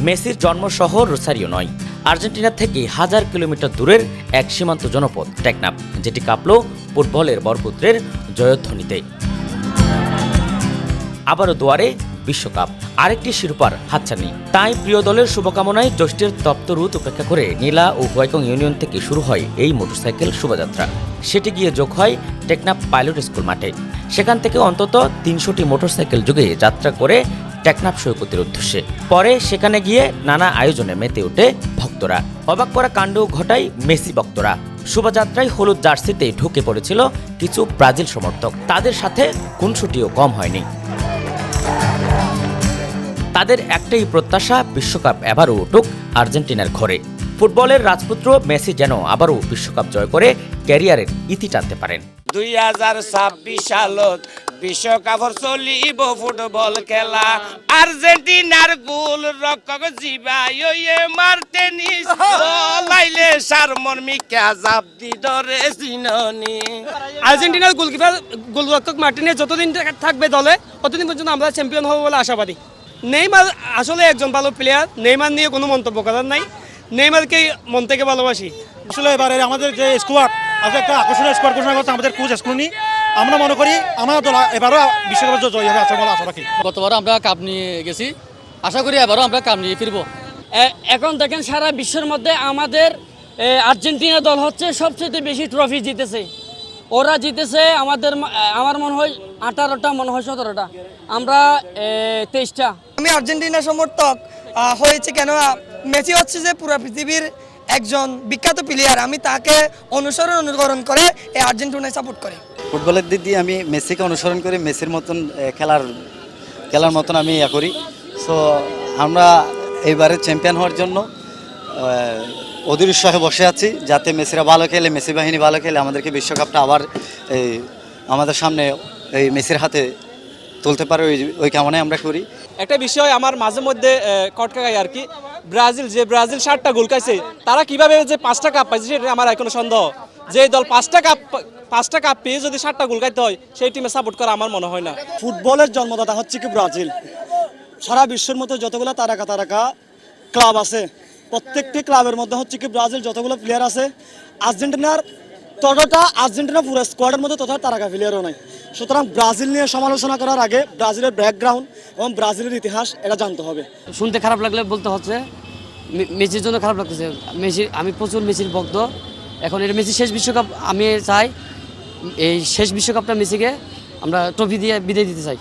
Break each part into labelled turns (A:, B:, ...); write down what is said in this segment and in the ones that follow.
A: মেসির জন্মশহর রোসারিও নয়, আর্জেন্টিনা থেকে 1000 কিলোমিটার দূরের এক সীমান্ত জনপদ টেকনাফ, যেটি কাঁপল ফুটবলের বরপুত্রের জয়ধ্বনিতে। আবারও দুয়ারে বিশ্বকাপ, আরেকটি শিরোপার হাতছানি। তাই প্রিয় দলের শুভকামনায় জ্যৈষ্ঠের তপ্ত রোদ উপেক্ষা করে নীলা ও হুয়াইকং ইউনিয়ন থেকে শুরু হয় এই মোটরসাইকেল শোভাযাত্রা। সেটি গিয়ে যোগ হয় টেকনাফ পাইলট স্কুল মাঠে। সেখান থেকে অন্তত 300টি মোটরসাইকেল যোগে যাত্রা করে টেকনাফ সৈকতের উদ্দেশ্যে। পরে সেখানে গিয়ে নানা আয়োজনে মেতে ওঠে ভক্তরা। অবাক করা কাণ্ড ঘটায় মেসি ভক্তরা। শোভাযাত্রায় হলুদ জার্সিতে ঢুকে পড়েছিল কিছু ব্রাজিল সমর্থক। তাদের সাথে খুনসুটিও কম হয়নি। তাদের একটাই প্রত্যাশা, বিশ্বকাপ এবারও উঠুক আর্জেন্টিনার ঘরে। ফুটবলের রাজপুত্র মেসি যেন আবারও বিশ্বকাপ জয় করে ক্যারিয়ারের ইতি টানতে পারেন।
B: 2026 সালত বিশ্বকাপর চলিব ফুটবল খেলা, আর্জেন্টিনার গোল রক্ষক জিবাইয়ে মার্টিনিস লাইলে সারমর্মিকা জাপ দি ধরে সিননি।
C: আর্জেন্টিনার গোলরক্ষক মার্টিনেজ যতদিন থাকবে দলে ততদিন পর্যন্ত আমরা চ্যাম্পিয়ন হব বলে আশাবাদী। নেইমার আসলে একজন ভালো প্লেয়ার, নেইমার নিয়ে কোনো মন্তব্য করার নাই। নেইমারকে মন থেকে ভালোবাসি।
D: আসলে এবারে আমাদের যে স্কোয়াড আসলে একটা আকর্ষণীয় স্কোয়াড ঘোষণা করছে আমাদের কোচ স্কুলনি। আমরা মনে করি আমার দল এবারও বিশ্বকাপের জয় হবে বলে আশা রাখি।
E: গতবার আমরা কাপ নিয়ে গেছি, আশা করি এবারও আমরা কাপ নিয়ে ফিরবো।
F: এখন দেখেন সারা বিশ্বের মধ্যে আমাদের আর্জেন্টিনা দল হচ্ছে সবচেয়ে বেশি ট্রফি জিতেছে। ওরা জিতেছে আমার মনে হয় 18টা, মনে হয় 17টা, আমরা 23টা।
G: আমি আর্জেন্টিনা সমর্থক হয়েছে কেন, মেসি হচ্ছে যে পুরো পৃথিবীর একজন বিখ্যাত প্লেয়ার। আমি তাকে অনুকরণ করে এই আর্জেন্টিনায় সাপোর্ট করি।
H: ফুটবলের দিক দিয়ে আমি মেসিকে অনুসরণ করে মেসির মতন খেলার মতন আমি করি। সো আমরা এইবারে চ্যাম্পিয়ন হওয়ার জন্য অধীর উৎসাহে বসে আছি, যাতে মেসিরা ভালো খেলে, মেসি বাহিনী ভালো খেলে আমাদেরকে বিশ্বকাপটা আবার আমাদের সামনে এই মেসির হাতে তুলতে পারে, ওই কামনায় আমরা করি।
C: একটা বিষয় আমার মাঝে মধ্যে কটকায় আর কি, ব্রাজিল 7টা গোল খাইছে, তারা কিভাবে যে 5টা কাপ পাইছে সেটা আমার এখনো সন্দেহ। যে দল 5টা কাপ পেয়ে যদি 7টা গোল খাইতে হয়, সেই টিমে সাপোর্ট করা আমার মনে হয় না।
D: ফুটবলের জন্মদাতা হচ্ছে কি ব্রাজিল। সারা বিশ্বের মধ্যে যতগুলো তারকা ক্লাব আছে, প্রত্যেকটি ক্লাবের মধ্যে হচ্ছে কি ব্রাজিল যতগুলো প্লেয়ার আছে, আর্জেন্টিনা পুরো স্কোয়াডের মধ্যে তথা তারকা প্লেয়ারও নাই। সুতরাং ব্রাজিল নিয়ে সমালোচনা করার আগে ব্রাজিলের ব্যাকগ্রাউন্ড এবং ব্রাজিলের ইতিহাস এটা জানতে হবে।
F: শুনতে খারাপ লাগলে বলতে হচ্ছে মেসির জন্য খারাপ লাগতেছে। আমি প্রচুর মেসির ভক্ত। এখন এটা মেসির শেষ বিশ্বকাপ, আমি চাই এই শেষ বিশ্বকাপটা মেসিকে আমরা ট্রফি দিয়ে বিদায় দিতে চাই।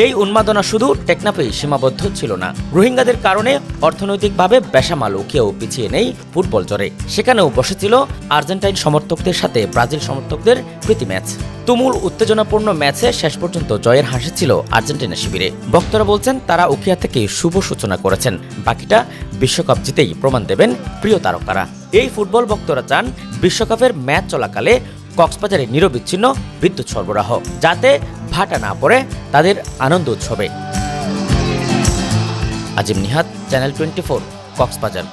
A: এই উন্মাদনা শুধু টেকনাফেই সীমাবদ্ধ ছিল না। রোহিঙ্গাদের কারণে অর্থনৈতিকভাবে বেসামাল কেউ পিছিয়ে নেই ফুটবল জোরে। সেখানেও বসেছিল আর্জেন্টাইন সমর্থকদের সাথে ব্রাজিল সমর্থকদের প্রীতি ম্যাচ। তুমুল উত্তেজনাপূর্ণ ম্যাচে শেষ পর্যন্ত জয়ের হাসি ছিল আর্জেন্টিনা শিবিরে। ভক্তরা বলছেন তারা উখিয়া থেকে শুভ সূচনা করেছেন, বাকিটা বিশ্বকাপ জিতেই প্রমাণ দেবেন প্রিয় তারকারা। এই ফুটবল ভক্তরা চান বিশ্বকাপের ম্যাচ চলাকালে কক্সবাজারে নিরবিচ্ছিন্ন বিদ্যুৎ সরবরাহ, যাতে ভাটা না পড়ে তাদের আনন্দ উৎসবে। আজিম নিহাত, চ্যানেল 24, কক্সবাজার।